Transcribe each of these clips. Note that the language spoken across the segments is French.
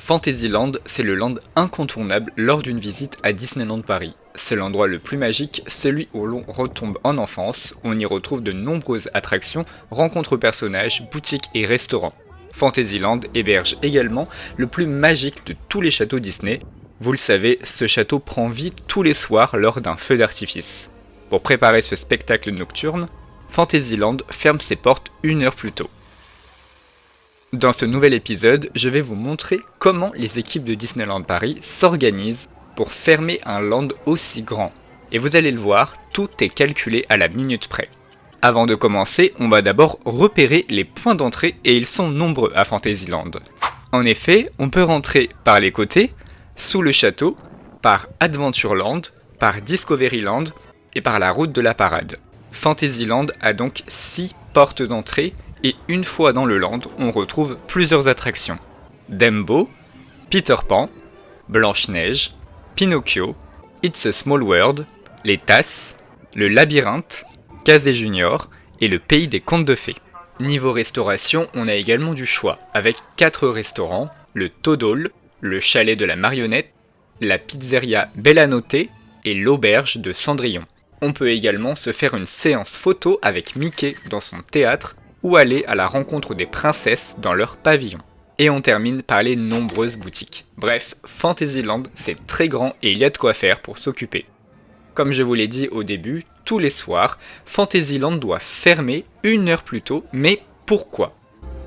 Fantasyland, c'est le land incontournable lors d'une visite à Disneyland Paris. C'est l'endroit le plus magique, celui où l'on retombe en enfance, où on y retrouve de nombreuses attractions, rencontres personnages, boutiques et restaurants. Fantasyland héberge également le plus magique de tous les châteaux Disney. Vous le savez, ce château prend vie tous les soirs lors d'un feu d'artifice. Pour préparer ce spectacle nocturne, Fantasyland ferme ses portes 1 heure plus tôt. Dans ce nouvel épisode, je vais vous montrer comment les équipes de Disneyland Paris s'organisent pour fermer un land aussi grand. Et vous allez le voir, tout est calculé à la minute près. Avant de commencer, on va d'abord repérer les points d'entrée et ils sont nombreux à Fantasyland. En effet, on peut rentrer par les côtés, sous le château, par Adventureland, par Discoveryland et par la route de la parade. Fantasyland a donc 6 portes d'entrée et une fois dans le land, on retrouve plusieurs attractions. Dumbo, Peter Pan, Blanche-Neige, Pinocchio, It's a Small World, les Tasses, le Labyrinthe, Casey Junior et le Pays des Contes de Fées. Niveau restauration, on a également du choix, avec 4 restaurants, le Toadole, le Chalet de la Marionnette, la Pizzeria Bella Notte et l'Auberge de Cendrillon. On peut également se faire une séance photo avec Mickey dans son théâtre, ou aller à la rencontre des princesses dans leur pavillon. Et on termine par les nombreuses boutiques. Bref, Fantasyland, c'est très grand et il y a de quoi faire pour s'occuper. Comme je vous l'ai dit au début, tous les soirs, Fantasyland doit fermer 1 heure plus tôt, mais pourquoi ?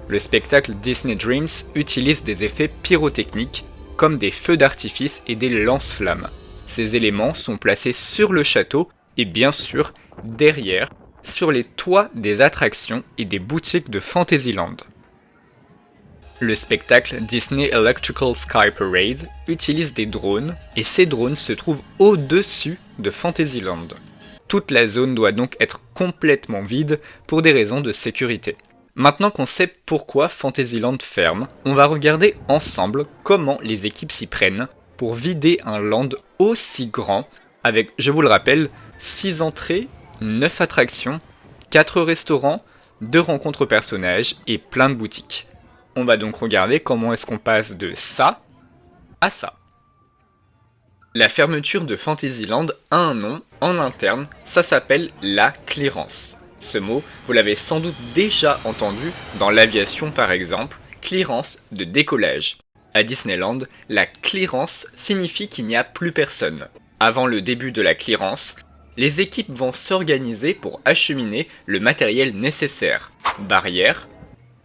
Le spectacle Disney Dreams utilise des effets pyrotechniques, comme des feux d'artifice et des lance-flammes. Ces éléments sont placés sur le château et bien sûr, derrière, sur les toits des attractions et des boutiques de Fantasyland. Le spectacle Disney Electrical Sky Parade utilise des drones et ces drones se trouvent au-dessus de Fantasyland. Toute la zone doit donc être complètement vide pour des raisons de sécurité. Maintenant qu'on sait pourquoi Fantasyland ferme, on va regarder ensemble comment les équipes s'y prennent pour vider un land aussi grand avec, je vous le rappelle, 6 entrées, 9 attractions, 4 restaurants, 2 rencontres personnages et plein de boutiques. On va donc regarder comment est-ce qu'on passe de ça à ça. La fermeture de Fantasyland a un nom en interne, ça s'appelle la clearance. Ce mot, vous l'avez sans doute déjà entendu dans l'aviation par exemple, clearance de décollage. À Disneyland, la clearance signifie qu'il n'y a plus personne. Avant le début de la clearance, les équipes vont s'organiser pour acheminer le matériel nécessaire, barrières,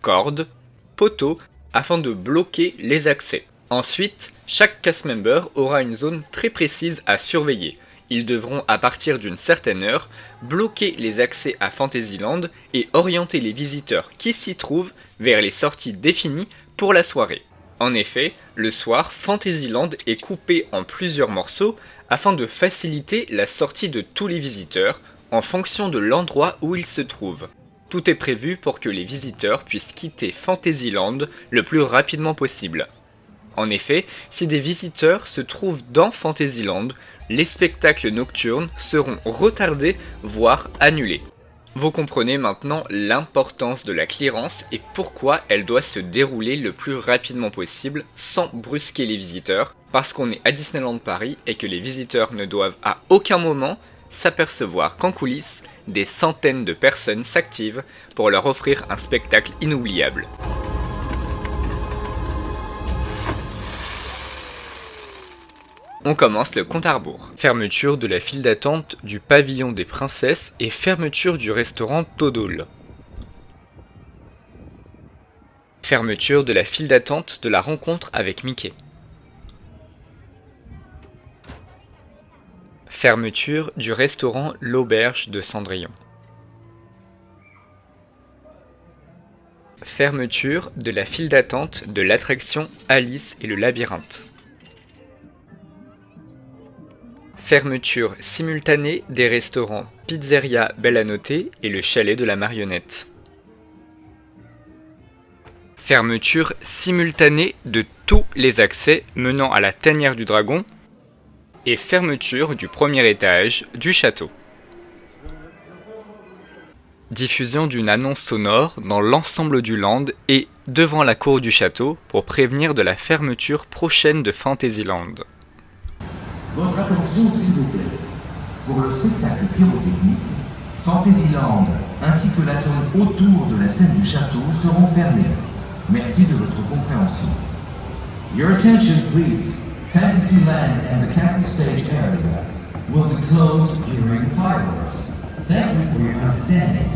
cordes, poteaux, afin de bloquer les accès. Ensuite, chaque cast member aura une zone très précise à surveiller. Ils devront, à partir d'une certaine heure, bloquer les accès à Fantasyland et orienter les visiteurs qui s'y trouvent vers les sorties définies pour la soirée. En effet, le soir, Fantasyland est coupé en plusieurs morceaux afin de faciliter la sortie de tous les visiteurs en fonction de l'endroit où ils se trouvent. Tout est prévu pour que les visiteurs puissent quitter Fantasyland le plus rapidement possible. En effet, si des visiteurs se trouvent dans Fantasyland, les spectacles nocturnes seront retardés, voire annulés. Vous comprenez maintenant l'importance de la clearance et pourquoi elle doit se dérouler le plus rapidement possible sans brusquer les visiteurs, parce qu'on est à Disneyland Paris et que les visiteurs ne doivent à aucun moment s'apercevoir qu'en coulisses, des centaines de personnes s'activent pour leur offrir un spectacle inoubliable. On commence le compte à rebours. Fermeture de la file d'attente du pavillon des princesses et fermeture du restaurant Toadole. Fermeture de la file d'attente de la rencontre avec Mickey. Fermeture du restaurant L'Auberge de Cendrillon. Fermeture de la file d'attente de l'attraction Alice et le Labyrinthe. Fermeture simultanée des restaurants Pizzeria Bella Notte et le Chalet de la Marionnette. Fermeture simultanée de tous les accès menant à la tanière du dragon et fermeture du premier étage du château. Diffusion d'une annonce sonore dans l'ensemble du land et devant la cour du château pour prévenir de la fermeture prochaine de Fantasyland. Votre attention s'il vous plaît. Pour le spectacle pyrotechnique, Fantasyland ainsi que la zone autour de la scène du château seront fermées. Merci de votre compréhension. Your attention please. Fantasyland and the castle stage area will be closed during fireworks. Thank you for your understanding.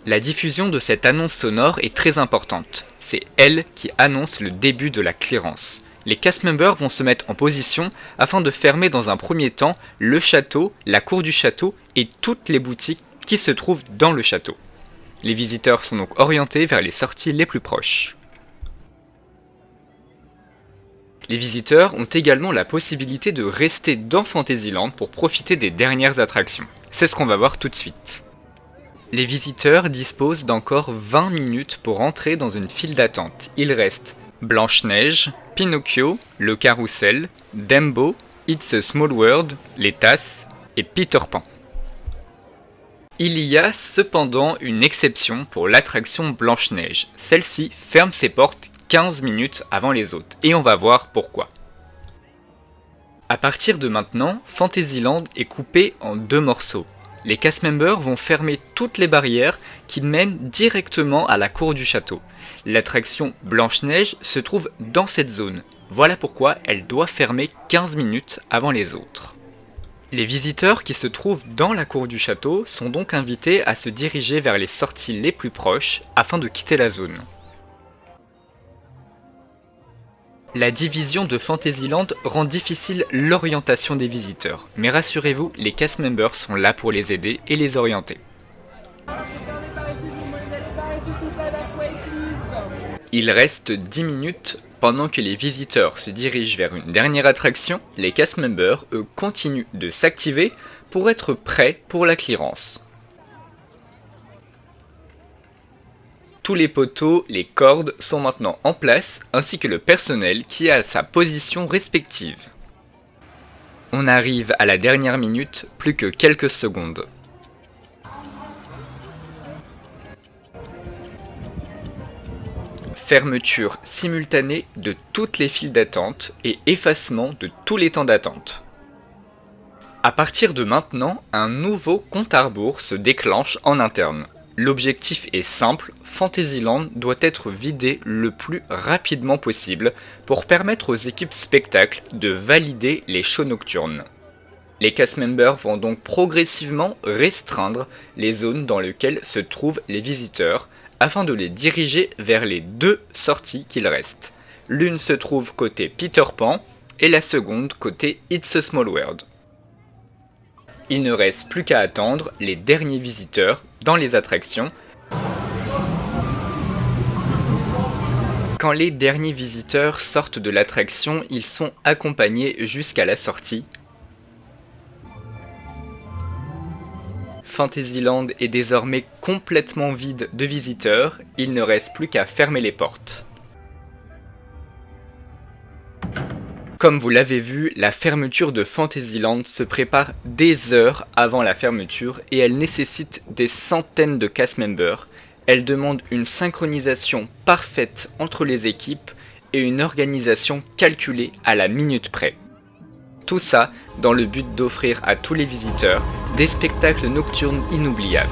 La diffusion de cette annonce sonore est très importante. C'est elle qui annonce le début de la clearance. Les cast members vont se mettre en position afin de fermer dans un premier temps le château, la cour du château et toutes les boutiques qui se trouvent dans le château. Les visiteurs sont donc orientés vers les sorties les plus proches. Les visiteurs ont également la possibilité de rester dans Fantasyland pour profiter des dernières attractions. C'est ce qu'on va voir tout de suite. Les visiteurs disposent d'encore 20 minutes pour entrer dans une file d'attente. Il reste Blanche-Neige, Pinocchio, le Carrousel, Dumbo, It's a Small World, les Tasses et Peter Pan. Il y a cependant une exception pour l'attraction Blanche-Neige. Celle-ci ferme ses portes 15 minutes avant les autres, et on va voir pourquoi. À partir de maintenant, Fantasyland est coupé en deux morceaux. Les cast members vont fermer toutes les barrières qui mènent directement à la cour du château. L'attraction Blanche-Neige se trouve dans cette zone. Voilà pourquoi elle doit fermer 15 minutes avant les autres. Les visiteurs qui se trouvent dans la cour du château sont donc invités à se diriger vers les sorties les plus proches afin de quitter la zone. La division de Fantasyland rend difficile l'orientation des visiteurs, mais rassurez-vous, les cast members sont là pour les aider et les orienter. Il reste 10 minutes pendant que les visiteurs se dirigent vers une dernière attraction. Les cast members, eux, continuent de s'activer pour être prêts pour la clearance. Tous les poteaux, les cordes sont maintenant en place, ainsi que le personnel qui est à sa position respective. On arrive à la dernière minute, plus que quelques secondes. Fermeture simultanée de toutes les files d'attente et effacement de tous les temps d'attente. À partir de maintenant, un nouveau compte à rebours se déclenche en interne. L'objectif est simple, Fantasyland doit être vidé le plus rapidement possible pour permettre aux équipes spectacle de valider les shows nocturnes. Les cast members vont donc progressivement restreindre les zones dans lesquelles se trouvent les visiteurs afin de les diriger vers les deux sorties qu'il reste. L'une se trouve côté Peter Pan et la seconde côté It's a Small World. Il ne reste plus qu'à attendre les derniers visiteurs dans les attractions. Quand les derniers visiteurs sortent de l'attraction, ils sont accompagnés jusqu'à la sortie. Fantasyland est désormais complètement vide de visiteurs, il ne reste plus qu'à fermer les portes. Comme vous l'avez vu, la fermeture de Fantasyland se prépare des heures avant la fermeture et elle nécessite des centaines de cast members. Elle demande une synchronisation parfaite entre les équipes et une organisation calculée à la minute près. Tout ça dans le but d'offrir à tous les visiteurs des spectacles nocturnes inoubliables.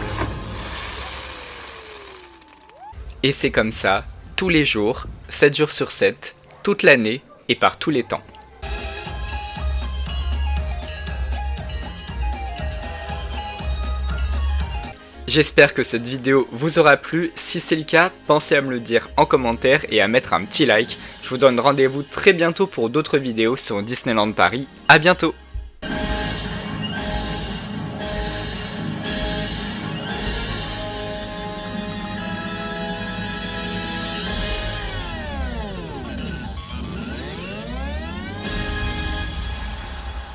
Et c'est comme ça, tous les jours, 7 jours sur 7, toute l'année et par tous les temps. J'espère que cette vidéo vous aura plu. Si c'est le cas, pensez à me le dire en commentaire et à mettre un petit like. Je vous donne rendez-vous très bientôt pour d'autres vidéos sur Disneyland Paris. À bientôt!